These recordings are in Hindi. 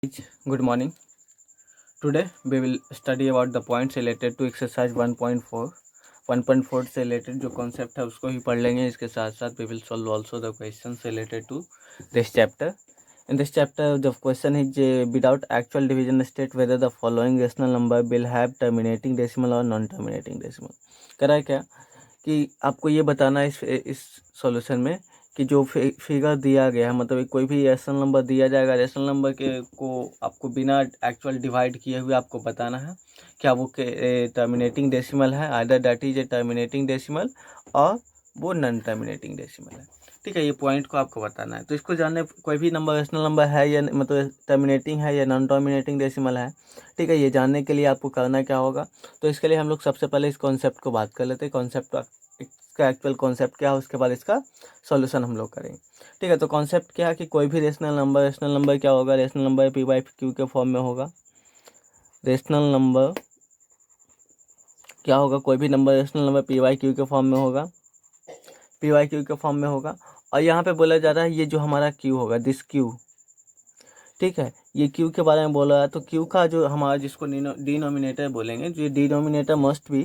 Good morning. Today we will study about the points related to exercise 1.4. 1.4 से related जो concept है उसको ही पढ़ लेंगे. इसके साथ साथ we will solve also the questions related to this chapter. In this chapter the question is without actual division state whether the following rational number will have terminating decimal or non-terminating decimal. करा है क्या कि आपको ये बताना है इस सॉल्यूशन में कि जो फिगर दिया गया है, मतलब कोई भी रेशनल नंबर दिया जाएगा, रेशनल नंबर के को आपको बिना एक्चुअल डिवाइड किए हुए आपको बताना है क्या वो टर्मिनेटिंग डेसिमल है, either that is a terminating decimal और वो नॉन टर्मिनेटिंग डेसिमल है. ठीक है, ये पॉइंट को आपको बताना है. तो इसको जानने कोई भी नंबर रेशनल नंबर है या मतलब टर्मिनेटिंग है या नॉन टर्मिनेटिंग डेसिमल है. ठीक है, ये जानने के लिए आपको करना क्या होगा, तो इसके लिए हम लोग सबसे पहले इस कॉन्सेप्ट को बात कर लेते हैं. कॉन्सेप्ट इसका एक्चुअल कॉन्सेप्ट क्या है, उसके बाद इसका सॉल्यूशन हम लोग करेंगे. ठीक है, तो कॉन्सेप्ट क्या है कि कोई भी रेशनल नंबर क्या होगा, rational number P by Q के फॉर्म में होगा. रेशनल नंबर क्या होगा, कोई भी number rational number P by Q के फॉर्म में होगा, पी बाई क्यू के फॉर्म में होगा. और यहाँ पे बोला जा रहा है ये जो हमारा क्यू होगा, दिस क्यू. ठीक है, ये क्यू के बारे में बोला है, तो क्यू का जो हमारा जिसको डिनोमिनेटर बोलेंगे, जो डिनोमिनेटर मस्ट भी,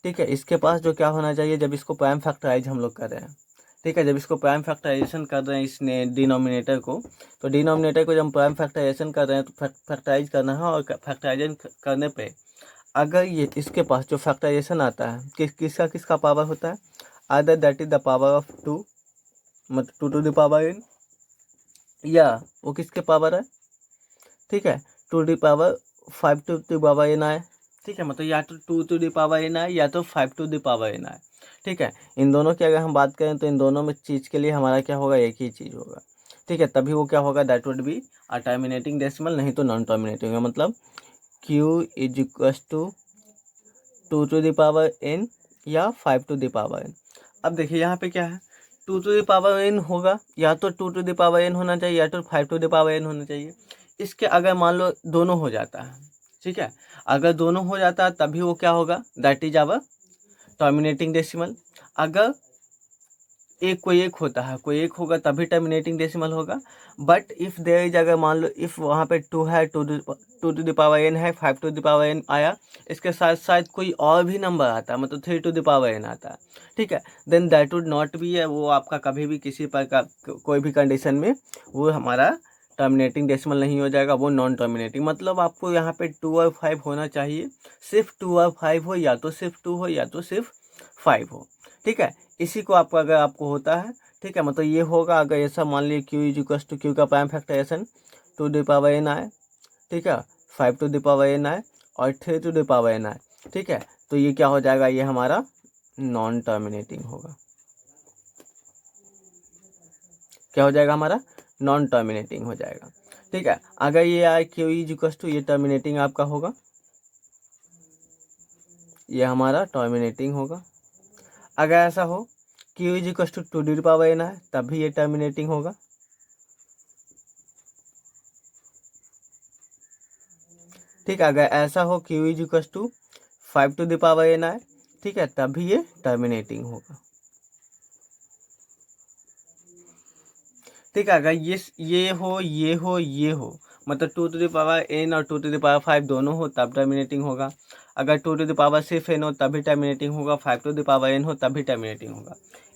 ठीक है, इसके पास जो क्या होना चाहिए जब इसको प्राइम फैक्टराइज हम लोग कर रहे हैं. ठीक है, जब इसको प्राइम फैक्टराइजेशन कर रहे हैं इसने डिनोमिनेटर को, तो डिनोमिनेटर को जब हम प्राइम फैक्टराइजेशन कर रहे हैं तो फैक्टराइज करना है. और फैक्टराइजेशन करने पे अगर ये इसके पास जो फैक्टराइजेशन आता है किसका पावर होता है, either that is the power of 2, मतलब 2 टू द पावर n, या वो किसके पावर है, ठीक है, 2 to the power 5 to the power n आए. ठीक है, मतलब या तो 2 टू द पावर n आए या तो 5 टू द पावर n आए. ठीक है, इन दोनों की अगर हम बात करें तो इन दोनों में चीज़ के लिए हमारा क्या होगा, एक ही चीज़ होगा. ठीक है, तभी वो क्या होगा, that would be a terminating decimal, नहीं तो नॉन टर्मिनेटिंग है. मतलब q is equals to 2 to the power n या 5 टू द पावर n. अब देखिए यहाँ पे क्या है, 2 टू द पावर n होगा, या तो 2 टू द पावर n होना चाहिए या तो 5 टू द पावर n होना चाहिए. इसके अगर मान लो दोनों हो जाता है, ठीक है, अगर दोनों हो जाता है तभी वो क्या होगा, that is our terminating decimal. अगर कोई एक होता है, कोई एक होगा तभी टर्मिनेटिंग डेसिमल होगा. बट इफ़ देयर इज, अगर मान लो इफ़ वहाँ पे 2 है, 2 टू द पावर n है, 5 टू द पावर n आया, इसके साथ साथ कोई और भी नंबर आता है, मतलब 3 टू द पावर n आता है. ठीक है, then that would not be, वो आपका कभी भी किसी प्रकार कोई भी कंडीशन में वो हमारा टर्मिनेटिंग डेसिमल नहीं हो जाएगा, वो नॉन टर्मिनेटिंग. मतलब आपको यहाँ पे 2 और 5 होना चाहिए, सिर्फ 2 और 5 हो, या तो सिर्फ 2 हो या तो सिर्फ 5 हो. ठीक है, इसी को आपको अगर आपको होता है, ठीक है, मतलब ये होगा अगर ऐसा मान लीजिए Q is equal to Q का prime factorization 2 to the power n आए, ठीक है, 5 टू द पावर n आए और 3 टू द पावर n आए. ठीक है, तो ये क्या हो जाएगा, ये हमारा नॉन टर्मिनेटिंग होगा. क्या हो जाएगा, हमारा नॉन टर्मिनेटिंग हो जाएगा. ठीक है, अगर ये आए क्यू इज इक्वल टू, ये टर्मिनेटिंग आपका होगा, ये हमारा टर्मिनेटिंग होगा. अगर ऐसा हो q is equal to 2 to the power n है, तब भी ये टर्मिनेटिंग होगा. ठीक है, अगर ऐसा हो q is equal to 5 to the power n आए, ठीक है, तब भी ये टर्मिनेटिंग होगा. ठीक है, अगर ये हो, ये हो, मतलब 2 टू द पावर n और 2 टू द पावर 5 दोनों हो तब टर्मिनेटिंग होगा. अगर 2 टू द पावर सिर्फ n हो तब भी टर्मिनेटिंग होगा, 5 टू द पावर n हो तब भी टर्मिनेटिंग होगा.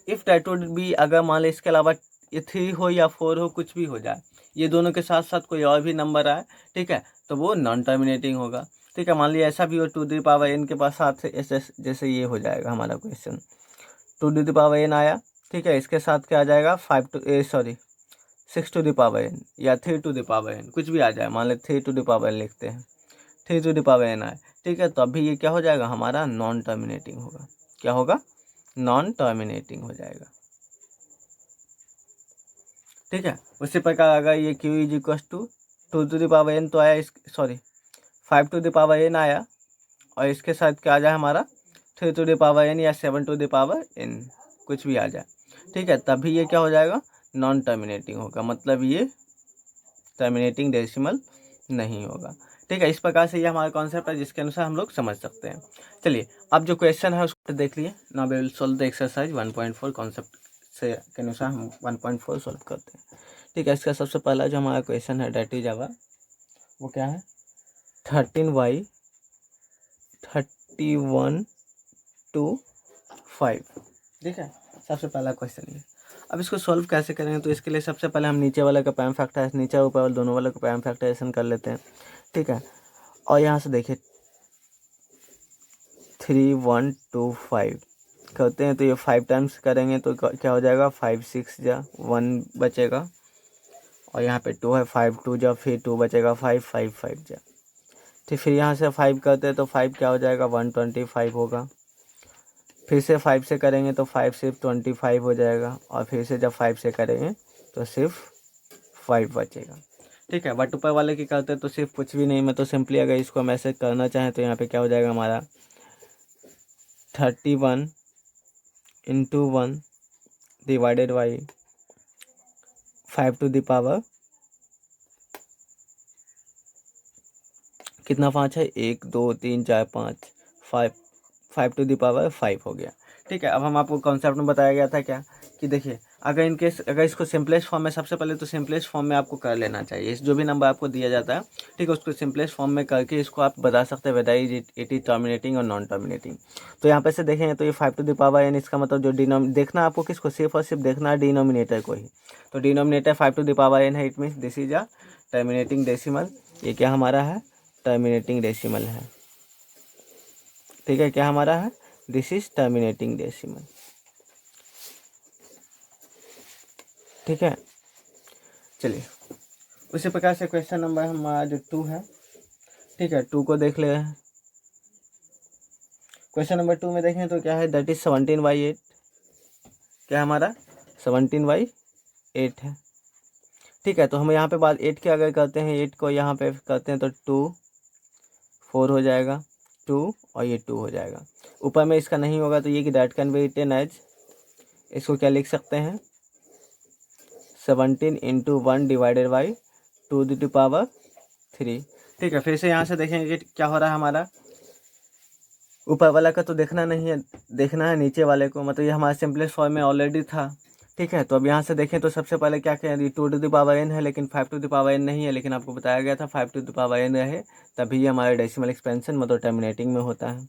इफ़ दैट वुड बी, अगर मान लो इसके अलावा ये 3 हो या 4 हो, कुछ भी हो जाए, ये दोनों के साथ साथ कोई और भी नंबर आए, ठीक है, तो वो नॉन टर्मिनेटिंग होगा. ठीक है, मान लिया ऐसा भी हो 2 टू द पावर n के पास साथ ऐसे जैसे ये हो जाएगा हमारा question, 2 to the power n आया, ठीक है, इसके साथ क्या आ जाएगा 6 टू द पावर n या 3 टू द पावर n, कुछ भी आ जाए, मान ले 3 टू द पावर n लिखते हैं, 3 टू द पावर n आए, ठीक है, तो अभी ये क्या हो जाएगा, हमारा नॉन टर्मिनेटिंग होगा. क्या होगा, नॉन टर्मिनेटिंग हो जाएगा. ठीक है, उसी प्रकार अगर ये q is equal to 2 to the power n तो आया, 5 टू द पावर n आया, और इसके साथ क्या आ जाए हमारा 3 टू द पावर n या 7 टू द पावर n, कुछ भी आ जाए. ठीक है, तभी ये क्या हो जाएगा, नॉन टर्मिनेटिंग होगा, मतलब ये टर्मिनेटिंग डेसिमल नहीं होगा. ठीक है, इस प्रकार से ये हमारा कॉन्सेप्ट है जिसके अनुसार हम लोग समझ सकते हैं. चलिए अब जो क्वेश्चन है उसको देख लिए. Now we will solve the exercise 1.4 concept से के अनुसार हम 1.4 सॉल्व करते हैं. ठीक है, इसका सबसे पहला जो हमारा क्वेश्चन है दैट इज आवर वो क्या है 13y 31 to 5। ठीक है, सबसे पहला क्वेश्चन ये। अब इसको सॉल्व कैसे करेंगे, तो इसके लिए सबसे पहले हम नीचे वाले का प्राइम फैक्टर, नीचे ऊपर वाले दोनों वाले का प्राइम फैक्टराइजेशन कर लेते हैं। ठीक है, और यहाँ से देखिए 3 1 2 5 करते हैं तो ये 5 टाइम्स करेंगे तो क्या हो जाएगा 5 6 जा 1 बचेगा, और यहाँ पे 2 है 5 2 जा फिर 2 बचेगा 5 5 5 जा। ठीक, फिर यहाँ से 5 करते हैं तो 5 क्या हो जाएगा 125 होगा। फिर से 5 से करेंगे तो 5 सिर्फ 25 हो जाएगा, और फिर से जब 5 से करेंगे तो सिर्फ 5 बचेगा। ठीक है, बट ऊपर वाले की करते हैं तो सिर्फ कुछ भी नहीं, मैं तो सिंपली अगर इसको मैसेज करना चाहें तो यहाँ पे क्या हो जाएगा हमारा 31 into 1 divided by 5 to the power कितना 5 है 1 2 3 4 5 5 टू द पावर 5 हो गया। ठीक है, अब हम आपको कॉन्सेप्ट में बताया गया था क्या कि देखिए अगर इसको सिंपलेस्ट फॉर्म में, सबसे पहले तो सिंपलेस्ट फॉर्म में आपको कर लेना चाहिए। इस जो भी नंबर आपको दिया जाता है, ठीक है, उसको सिंपलेस्ट फॉर्म में करके इसको आप बता सकते हैं वेदर इट इज टर्मिनेटिंग और नॉन टर्मिनेटिंग। तो यहाँ पे से देखेंगे तो ये 5 टू द पावर n, इसका मतलब जो देखना आपको किसको, सिर्फ और सिर्फ देखना है डिनोमिनेटर को ही। तो denominator 5 to the power n है, it means this is a terminating decimal. ये क्या हमारा है टर्मिनेटिंग डेसिमल है। ठीक है, क्या हमारा है दिस इज टर्मिनेटिंग डेसिमल। ठीक है, चलिए उसी प्रकार से क्वेश्चन नंबर हमारा जो 2 है, ठीक है 2 को देख ले। क्वेश्चन नंबर 2 में देखें तो क्या है दैट इज 17/8। क्या हमारा 17/8 है। ठीक है, तो हम यहाँ पे बात 8 की अगर करते हैं, 8 को यहाँ पे करते हैं तो 2 4 हो जाएगा 2, और ये 2 हो जाएगा। ऊपर में इसका नहीं होगा तो ये कि that can be written as, इसको क्या लिख सकते हैं 17 into 1 divided by 2 to the power 3। ठीक है, फिर से यहाँ से देखेंगे कि क्या हो रहा है हमारा, ऊपर वाला का तो देखना नहीं है, देखना है नीचे वाले को, मतलब ये हमारा सिंपलेस्ट फॉर्म में ऑलरेडी था। ठीक है, तो अब यहाँ से देखें तो सबसे पहले क्या कहें 2 टू द पावर n है, लेकिन 5 टू द पावर n नहीं है, लेकिन आपको बताया गया था 5 टू द पावर n रहे तभी ये हमारा डेसिमल एक्सपेंशन मतलब टर्मिनेटिंग में होता है।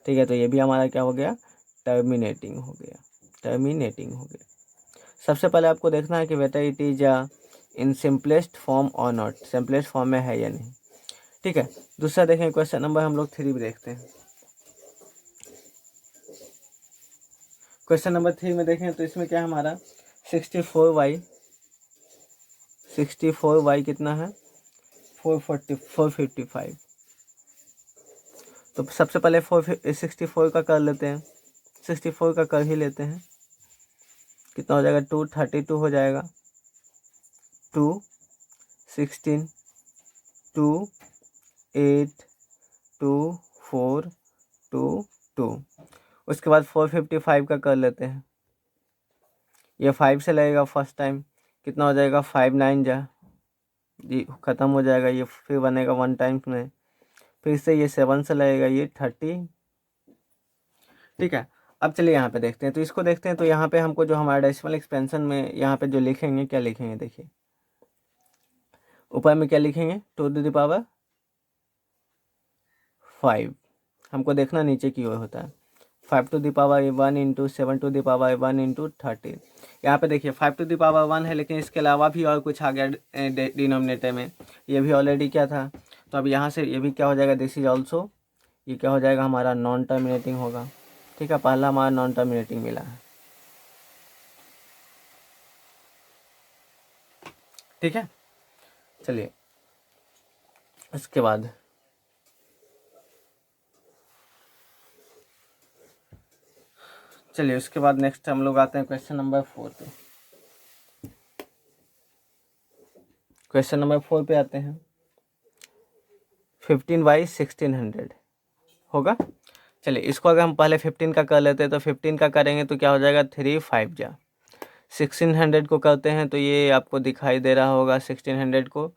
ठीक है, तो ये भी हमारा क्या हो गया टर्मिनेटिंग हो गया, टर्मिनेटिंग हो गया। सबसे पहले आपको देखना है कि बेटा it is in simplest form और नॉट, सिंपलेस्ट फॉर्म में है या नहीं। ठीक है, दूसरा देखें क्वेश्चन नंबर हम लोग 3 भी देखते हैं। क्वेश्चन नंबर 3 में देखें तो इसमें क्या है हमारा 64y कितना है 455। तो सबसे पहले 64 का कर लेते हैं, 64 का कर ही लेते हैं। कितना हो जाएगा 232 हो जाएगा, 2 16 2 8 2 4 2 2। उसके बाद 455 का कर लेते हैं, ये 5 से लगेगा फर्स्ट टाइम, कितना हो जाएगा 5 9 जा जी ख़त्म हो जाएगा, ये फिर बनेगा 1 टाइम्स में, फिर से ये 7 से लगेगा ये 30। ठीक है, अब चलिए यहाँ पे देखते हैं, तो इसको देखते हैं तो यहाँ पे हमको जो हमारा डेसिमल एक्सपेंशन में यहाँ पे जो लिखेंगे क्या लिखेंगे, देखिए ऊपर में क्या लिखेंगे 2 टू द पावर 5, हमको देखना नीचे की ओर होता है 5 to the power 1 into 7 to the power 1 into 13। यहाँ पे देखिए 5 टू द पावर 1 है, लेकिन इसके अलावा भी और कुछ आ गया डिनोमिनेटर में, ये भी ऑलरेडी क्या था। तो अब यहाँ से ये भी क्या हो जाएगा दिस इज ऑल्सो, ये क्या हो जाएगा हमारा नॉन टर्मिनेटिंग होगा। ठीक है, पहला हमारा नॉन टर्मिनेटिंग मिला है। ठीक है, चलिए उसके बाद नेक्स्ट हम लोग आते हैं क्वेश्चन नंबर 4 पे। क्वेश्चन नंबर 4 पे आते हैं 15/1600 होगा। चलिए इसको अगर हम पहले 15 का कर लेते हैं तो 15 का करेंगे तो क्या हो जाएगा 3 5 जा 1600 को करते हैं तो ये आपको दिखाई दे रहा होगा 1600 को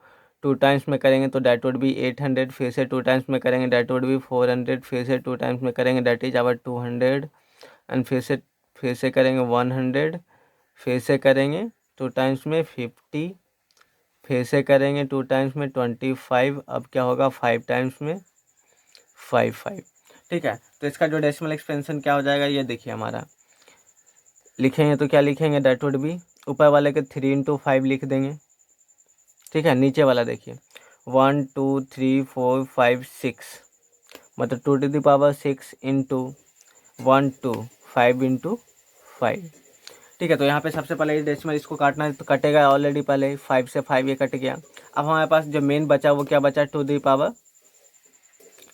2 टाइम्स में करेंगे तो डैट वुड बी 800, फिर से 2 टाइम्स में करेंगे डैट वुड बी 400, फिर से 2 टाइम्स में करेंगे डैट इज आवर 200, एंड फिर से करेंगे 100, फिर से करेंगे 2 टाइम्स में 50, फिर से करेंगे 2 टाइम्स में 25, अब क्या होगा 5 टाइम्स में 5। ठीक है, तो इसका जो डेसिमल एक्सपेंशन क्या हो जाएगा ये देखिए हमारा, लिखेंगे तो क्या लिखेंगे, दैट वुड बी, ऊपर वाले के 3 × 5 लिख देंगे। ठीक है, नीचे वाला देखिए 1 2 3 4 5 6, मतलब 2⁶ इंटू 1 2 5 × 5। ठीक है, तो यहाँ पे सबसे पहले डेसिमल इसको काटना है तो कटेगा, ऑलरेडी पहले 5 से 5 ये कट गया। अब हमारे पास जो मेन बचा वो क्या बचा, 2⁻,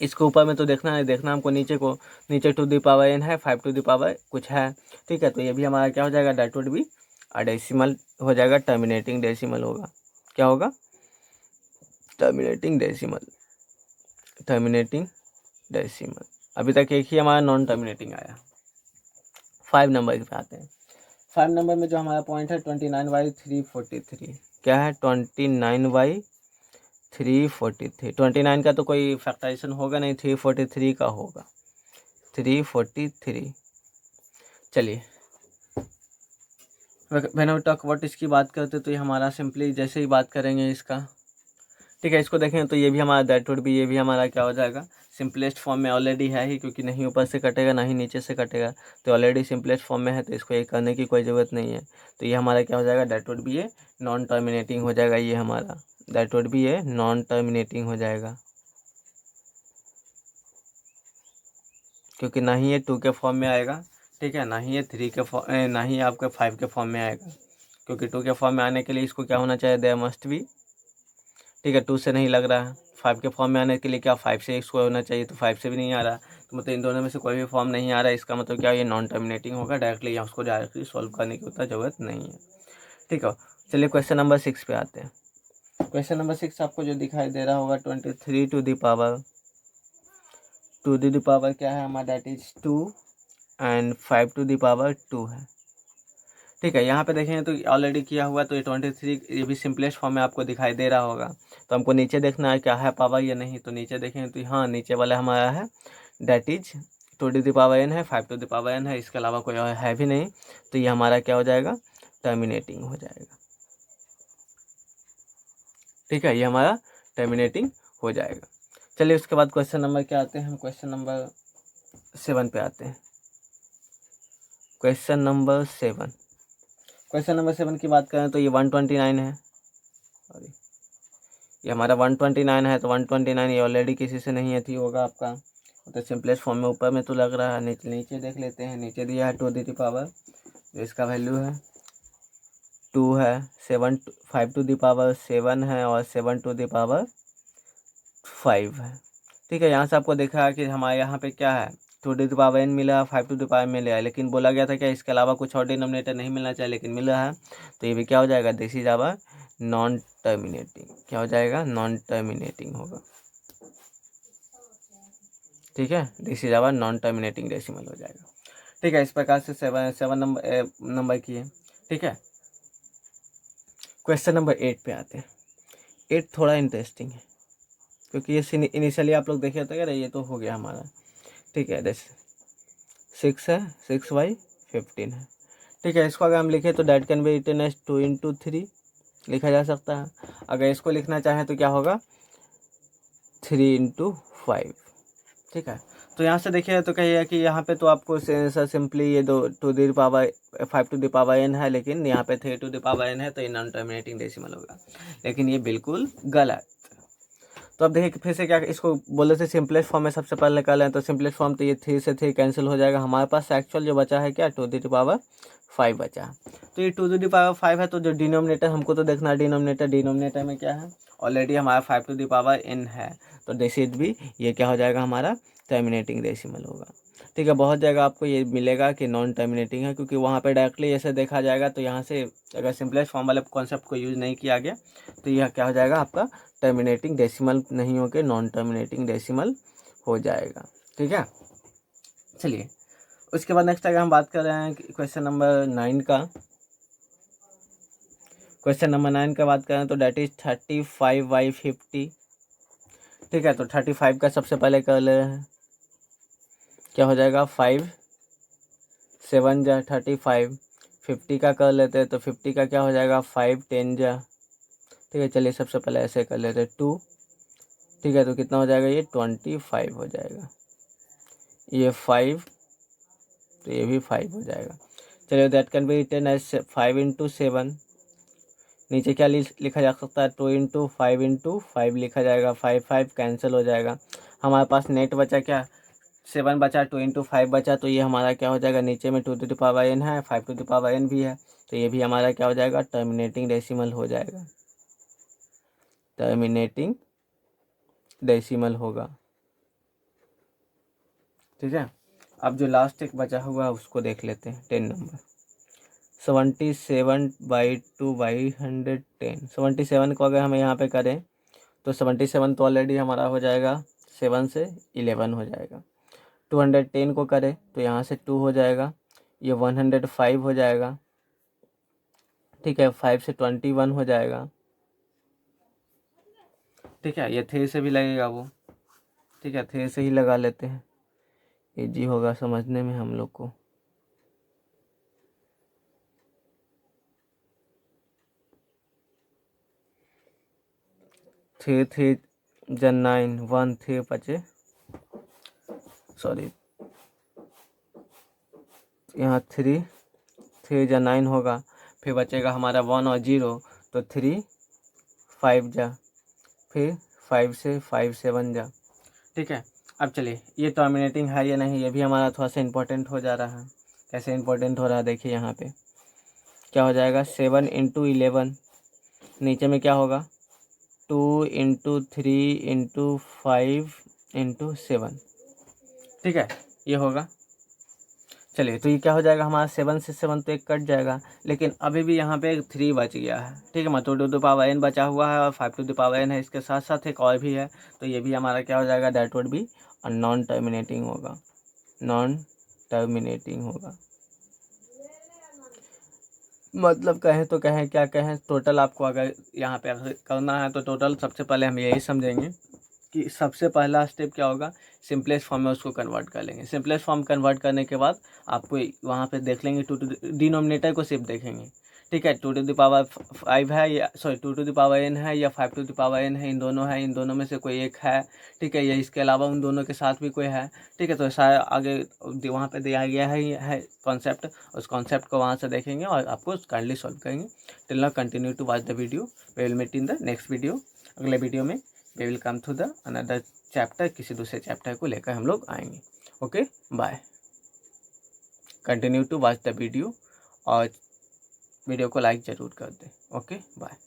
इसको ऊपर में तो देखना है, देखना हमको नीचे को, नीचे 2⁻n है, 5 कुछ है। ठीक है, तो ये भी हमारा क्या हो जाएगा, दैट वुड बी डेसिमल हो जाएगा, टर्मिनेटिंग डेसिमल होगा। क्या होगा, टर्मिनेटिंग डेसिमल। अभी तक एक ही हमारा नॉन टर्मिनेटिंग आया। 5 नंबर पे आते हैं। 5 नंबर में जो हमारा पॉइंट है 29/343, क्या है 29/343। 29 का तो कोई फैक्टराइजेशन होगा नहीं, 343 का होगा, 343। चलिए व्हेन वी टॉक अबाउट इसकी बात करते तो ये हमारा सिंपली जैसे ही बात करेंगे इसका, ठीक है, इसको देखें तो ये भी हमारा दैट वुड भी, ये भी हमारा क्या हो जाएगा, सिंपलेस्ट फॉर्म में ऑलरेडी है ही, क्योंकि नहीं ऊपर से कटेगा ना ही नीचे से कटेगा, तो ऑलरेडी सिंपलेस्ट फॉर्म में है, तो इसको ये करने की कोई ज़रूरत नहीं है। तो ये हमारा क्या हो जाएगा, दैट वुड भी ये नॉन टर्मिनेटिंग हो जाएगा, ये हमारा दैट वुड भी ये नॉन टर्मिनेटिंग हो जाएगा, क्योंकि ना ही ये 2 के फॉर्म में आएगा, ठीक है, ना ही ये 3 के फॉर्म, ना ही आपका 5 के फॉर्म में आएगा, क्योंकि 2 के फॉर्म में आने के लिए इसको क्या होना चाहिए, देयर मस्ट बी, ठीक है, 2 से नहीं लग रहा है, 5 के फॉर्म में आने के लिए क्या 5 से इसको होना चाहिए, तो 5 से भी नहीं आ रहा, तो मतलब इन दोनों में से कोई भी फॉर्म नहीं आ रहा है, इसका मतलब क्या, ये नॉन टर्मिनेटिंग होगा डायरेक्टली, यहाँ उसको डायरेक्टली सॉल्व करने की उतना ज़रूरत नहीं है। ठीक है, चलिए क्वेश्चन नंबर 6 पे आते हैं। क्वेश्चन नंबर 6 आपको जो दिखाई दे रहा होगा 23 टू द पावर क्या है हमारा, that is 2 and 5 to the power 2 है। ठीक है, यहाँ पे देखें तो ऑलरेडी किया हुआ, तो ये 23 ये भी सिंपलेस्ट फॉर्म में आपको दिखाई दे रहा होगा, तो हमको नीचे देखना है क्या है पावर या नहीं, तो नीचे देखें तो हाँ नीचे वाला हमारा है, दैट इज 2⁻n है, 5⁻n है, इसके अलावा कोई और है भी नहीं, तो ये हमारा क्या हो जाएगा, टर्मिनेटिंग हो जाएगा। ठीक है, ये हमारा टर्मिनेटिंग हो जाएगा। चलिए उसके बाद क्वेश्चन नंबर क्या आते हैं, हम क्वेश्चन नंबर 7 पे आते हैं। क्वेश्चन नंबर 7 की बात करें तो ये 129 है, सॉरी ये हमारा 129 है, तो 129 ये ऑलरेडी किसी से नहीं थी होगा आपका, तो सिंपलेस्ट फॉर्म में ऊपर में तो लग रहा है, नीचे देख लेते हैं, नीचे दिया है 2⁻, जो इसका वैल्यू है 2 है, 5⁻7 है और 7⁻5 है। ठीक है, यहाँ से आपको देखा है कि हमारे यहाँ पे क्या है, 2⁻n मिला, 5⁻n मिला, लेकिन बोला गया था क्या इसके अलावा कुछ और डिनोमिनेटर नहीं मिलना चाहिए, लेकिन मिला है, तो ये भी क्या हो जाएगा, this is our non terminating, क्या हो जाएगा, नॉन टर्मिनेटिंग होगा। ठीक है, this is our non terminating decimal हो जाएगा। ठीक है, इस प्रकार से 7 नंबर की है। ठीक है, क्वेश्चन नंबर 8 पे आते हैं। 8 थोड़ा इंटरेस्टिंग है, क्योंकि ये इनिशियली आप लोग देखे थे, ये तो हो गया हमारा। ठीक है, जैसे 6 है, 6/15 है। ठीक है, इसको अगर हम लिखें तो that can be written as 2 × 3 लिखा जा सकता है। अगर इसको लिखना चाहें तो क्या होगा, 3 × 5। ठीक है, तो यहाँ से देखिए तो कहिए कि यहाँ पे तो आपको सिंपली ये 5⁻n है, लेकिन यहाँ पे 3⁻n है, तो ये नॉन टर्मिनेटिंग डेसिमल होगा, लेकिन ये बिल्कुल गलत। तो अब देखिए फिर से क्या, इसको बोले थे सिंपलेस्ट फॉर्म में सबसे पहले निकालें, तो सिंपलेस्ट फॉर्म तो ये 3 से 3 कैंसिल हो जाएगा, हमारे पास एक्चुअल जो बचा है क्या, 2⁻5 बचा है। तो ये 2⁻5 है, तो जो डिनोमिनेटर हमको तो देखना है, डिनोमिनेटर में क्या है, ऑलरेडी हमारा 5⁻n है, तो डेसिड भी ये क्या हो जाएगा, हमारा टर्मिनेटिंग डेसिमल होगा। ठीक है, बहुत जगह आपको ये मिलेगा कि नॉन टर्मिनेटिंग है, क्योंकि वहाँ पे डायरेक्टली ऐसे देखा जाएगा, तो यहाँ से अगर सिंपलेस्ट फॉर्म वाले कॉन्सेप्ट को यूज़ नहीं किया गया, तो यह क्या हो जाएगा, आपका टर्मिनेटिंग डेसिमल नहीं होकर नॉन टर्मिनेटिंग डेसिमल हो जाएगा। ठीक है, चलिए उसके बाद नेक्स्ट अगर हम बात कर रहे हैं क्वेश्चन नंबर 9 का, बात करें तो डैट इज 35/50। ठीक है, तो 35 का सबसे पहले कर ले रहे हैं, क्या हो जाएगा, 5 7 जा 35, 50 का कर लेते हैं, तो 50 का क्या हो जाएगा, 5 10 जा, ठीक है, चलिए सबसे पहले ऐसे कर लेते हैं 2, ठीक है, तो कितना हो जाएगा, ये 25 हो जाएगा, ये 5, तो ये भी 5 हो जाएगा। चलिए that can be written as 5 × 7, नीचे क्या लिखा जा सकता है, 2 × 5 × 5 लिखा जाएगा, 5 5 कैंसिल हो जाएगा, हमारे पास नेट बचा क्या, 7 बचा, 2 × 5 बचा, तो ये हमारा क्या हो जाएगा, नीचे में 2n है, 5n भी है, तो ये भी हमारा क्या हो जाएगा, टर्मिनेटिंग डेसिमल हो जाएगा, टर्मिनेटिंग डेसिमल होगा। ठीक है, अब जो लास्ट एक बचा हुआ है उसको देख लेते हैं, 10 नंबर, 77/2/110, 77 को अगर हम यहाँ पे करें तो 77 तो ऑलरेडी हमारा हो जाएगा, 7 से 11 हो जाएगा, 210 को करें तो यहाँ से 2 हो जाएगा, ये 105 हो जाएगा, ठीक है, 5 से 21 हो जाएगा, ठीक है, ये 3 से भी लगेगा वो, ठीक है, 3 से ही लगा लेते हैं, इजी होगा समझने में हम लोग को। थ्री 9, 1 3 बचे, सॉरी, यहाँ 3 9 होगा, फिर बचेगा हमारा 1 और 0, तो 3 5 जा, फिर 5 से 5 7 जा, ठीक है। अब चलिए ये टर्मिनेटिंग है या नहीं, ये भी हमारा थोड़ा सा इंपॉर्टेंट हो जा रहा है। कैसे इंपॉर्टेंट हो रहा है देखिए, यहाँ पे क्या हो जाएगा, 7 × 11, नीचे में क्या होगा, 2 × 3 × 5 × 7, ठीक है, ये होगा। चलिए तो ये क्या हो जाएगा हमारा, 7 से 7 तो एक कट जाएगा, लेकिन अभी भी यहाँ पे 3 बच गया है, ठीक है, मतलब 2n बचा हुआ है और 5n है, इसके साथ साथ एक और भी है, तो ये भी हमारा क्या हो जाएगा, that would B non terminating होगा, नॉन टर्मिनेटिंग होगा। मतलब कहें तो कहें, क्या कहें, टोटल आपको अगर यहाँ पे करना है तो टोटल सबसे पहले हम यही समझेंगे कि सबसे पहला स्टेप क्या होगा, सिंपलेस्ट फॉर्म में उसको कन्वर्ट कर लेंगे, सिंपलेस्ट फॉर्म कन्वर्ट करने के बाद आपको वहाँ पे देख लेंगे, डिनोमिनेटर को सिर्फ देखेंगे, ठीक है, 2n है या सॉरी 2n है या 5n है, इन दोनों है, इन दोनों में से कोई एक है, ठीक है, या इसके अलावा उन दोनों के साथ भी कोई है, ठीक है, तो सारा आगे वहाँ पे दिया गया है कॉन्सेप्ट, उस कॉन्सेप्ट को वहाँ से देखेंगे और आपको काइंडली सॉल्व करेंगे। Till now continue to watch the video, we will meet in the next video, अगले वीडियो में we will come through the another chapter, किसी दूसरे चैप्टर को लेकर हम लोग आएंगे। Okay bye, continue to watch the video और वीडियो को लाइक ज़रूर कर दें। Okay bye.